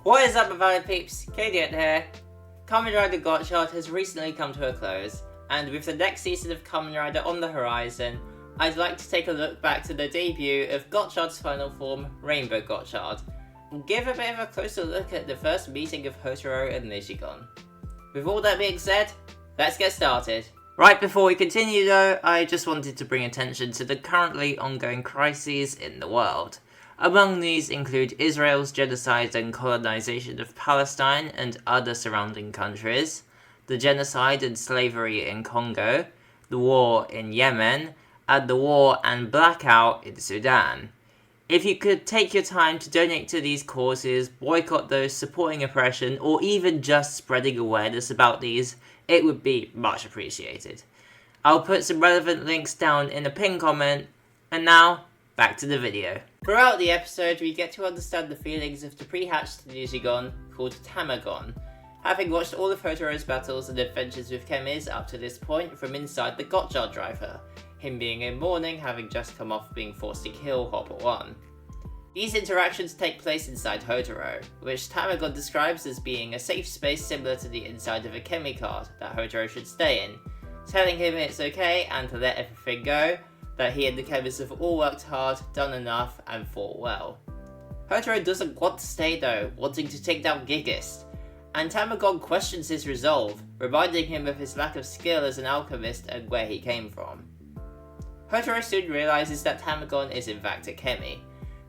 What is up, Valid peeps? Kadiot here. Kamen Rider Gotchard has recently come to a close, and with the next season of Kamen Rider on the horizon, I'd like to take a look back to the debut of Gotchard's final form, Rainbow Gotchard, and give a bit of a closer look at the first meeting of Hotaro and Nijigon. With all that being said, let's get started. Right before we continue though, I just wanted to bring attention to the currently ongoing crises in the world. Among these include Israel's genocide and colonization of Palestine and other surrounding countries, the genocide and slavery in Congo, the war in Yemen, and the war and blackout in Sudan. If you could take your time to donate to these causes, boycott those supporting oppression, or even just spreading awareness about these, it would be much appreciated. I'll put some relevant links down in a pinned comment, and now, back to the video. Throughout the episode, we get to understand the feelings of the pre-hatched nijigon called Tamagon, having watched all of Hotaro's battles and adventures with Chemis up to this point from inside the Gotchard driver, him being in mourning having just come off being forced to kill Hopper 1. These interactions take place inside Hotaro, which Tamagon describes as being a safe space similar to the inside of a Chemi card that Hotaro should stay in, telling him it's okay and to let everything go, that he and the Chemis have all worked hard, done enough, and fought well. Hotaro doesn't want to stay though, wanting to take down Gigist, and Tamagon questions his resolve, reminding him of his lack of skill as an alchemist and where he came from. Hotaro soon realizes that Tamagon is in fact a Chemi,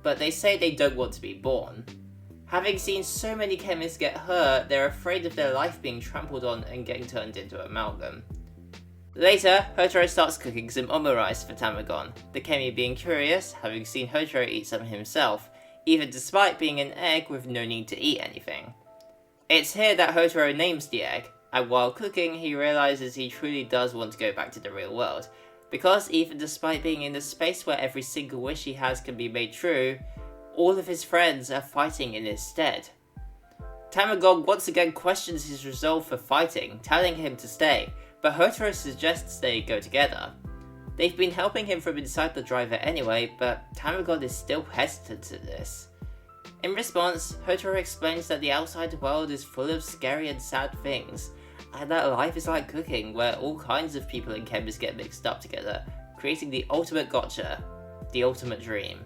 but they say they don't want to be born. Having seen so many Chemis get hurt, they're afraid of their life being trampled on and getting turned into amalgam. Later, Hotaro starts cooking some omurice for Tamagon, the Chemi being curious, having seen Hotaro eat some himself, even despite being an egg with no need to eat anything. It's here that Hotaro names the egg, and while cooking he realizes he truly does want to go back to the real world, because even despite being in a space where every single wish he has can be made true, all of his friends are fighting in his stead. Tamagon once again questions his resolve for fighting, telling him to stay, but Hotaro suggests they go together. They've been helping him from inside the driver anyway, but Tamagon is still hesitant to this. In response, Hotaro explains that the outside world is full of scary and sad things, and that life is like cooking, where all kinds of people and Chemis get mixed up together, creating the ultimate gotcha, the ultimate dream.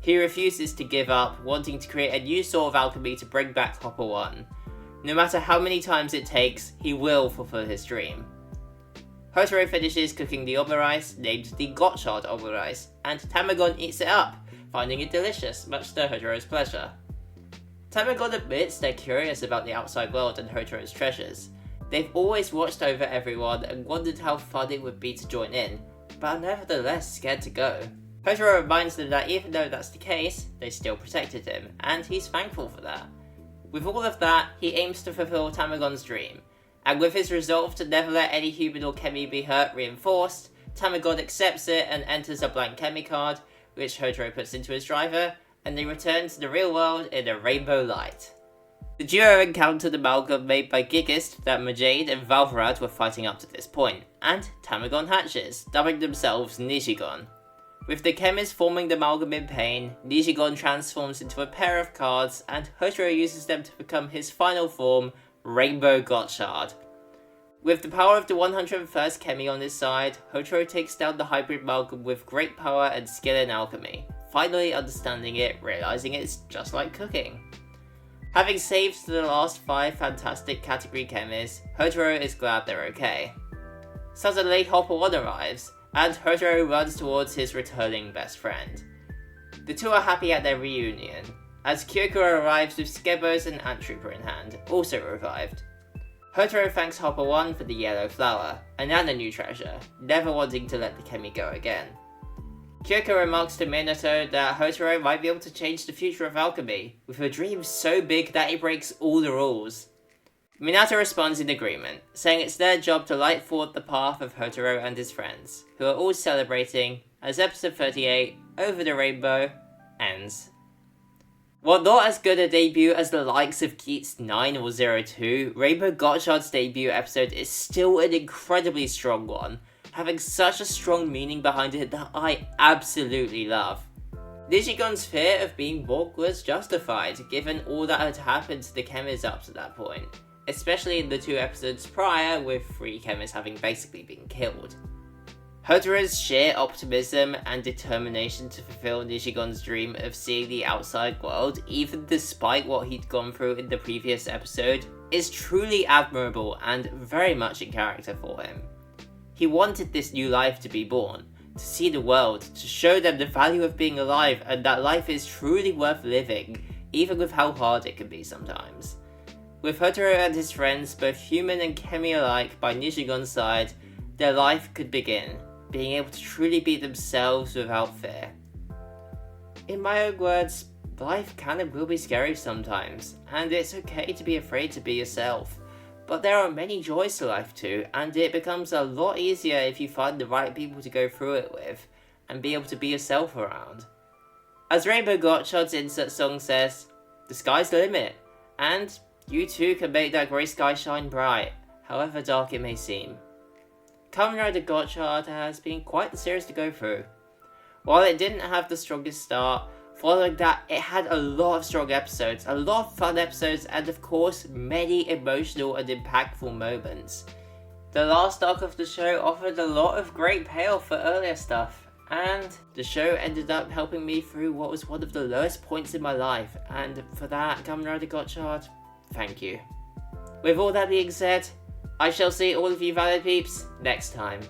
He refuses to give up, wanting to create a new sort of alchemy to bring back Hopper 1. No matter how many times it takes, he will fulfill his dream. Hotaro finishes cooking the omurice, named the Gotchard omurice, and Tamagon eats it up, finding it delicious, much to Hotaro's pleasure. Tamagon admits they're curious about the outside world and Hotaro's treasures. They've always watched over everyone and wondered how fun it would be to join in, but are nevertheless scared to go. Hotaro reminds them that even though that's the case, they still protected him, and he's thankful for that. With all of that, he aims to fulfill Tamagon's dream, and with his resolve to never let any human or Chemi be hurt reinforced, Tamagon accepts it and enters a blank Chemi card, which Hotaro puts into his driver, and they return to the real world in a rainbow light. The duo encountered amalgam made by Gigist that Majade and Valvrad were fighting up to this point, and Tamagon hatches, dubbing themselves Nijigon. With the Chemis forming the amalgam in pain, Nijigon transforms into a pair of cards, and Hotaro uses them to become his final form, Rainbow Gotchard. With the power of the 101st Chemi on his side, Hotaro takes down the hybrid amalgam with great power and skill in alchemy, finally understanding it, realizing it's just like cooking. Having saved the last 5 fantastic category Chemis, Hotaro is glad they're okay. Suddenly, Hopper 1 arrives, and Hotaro runs towards his returning best friend. The two are happy at their reunion, as Kyoko arrives with Skebos and Ant Trooper in hand, also revived. Hotaro thanks Hopper 1 for the yellow flower, and a new treasure, never wanting to let the Chemi go again. Kyoko remarks to Minato that Hotaro might be able to change the future of alchemy, with a dream so big that it breaks all the rules. Minato responds in agreement, saying it's their job to light forward the path of Hotaro and his friends, who are all celebrating, as episode 38, Over the Rainbow, ends. While not as good a debut as the likes of Geats 9 or 02, Rainbow Gotchard's debut episode is still an incredibly strong one, having such a strong meaning behind it that I absolutely love. Nijigon's fear of being balked was justified, given all that had happened to the Kemers up to that point, especially in the 2 episodes prior, with 3 Kemers having basically been killed. Hotaru's sheer optimism and determination to fulfill Nijigon's dream of seeing the outside world, even despite what he'd gone through in the previous episode, is truly admirable and very much in character for him. He wanted this new life to be born, to see the world, to show them the value of being alive and that life is truly worth living, even with how hard it can be sometimes. With Hotaru and his friends, both human and Kemi alike, by Nijigon's side, their life could begin, being able to truly be themselves without fear. In my own words, life can and will be scary sometimes, and it's okay to be afraid to be yourself. But there are many joys to life too, and it becomes a lot easier if you find the right people to go through it with, and be able to be yourself around. As Rainbow Gotchard's insert song says, the sky's the limit, and you too can make that grey sky shine bright, however dark it may seem. Kamen Rider Gotchard has been quite the series to go through. While it didn't have the strongest start, following that it had a lot of strong episodes, a lot of fun episodes, and of course many emotional and impactful moments. The last arc of the show offered a lot of great payoff for earlier stuff, and the show ended up helping me through what was one of the lowest points in my life, and for that, Kamen Rider Gotchard, thank you. With all that being said, I shall see all of you valid peeps next time.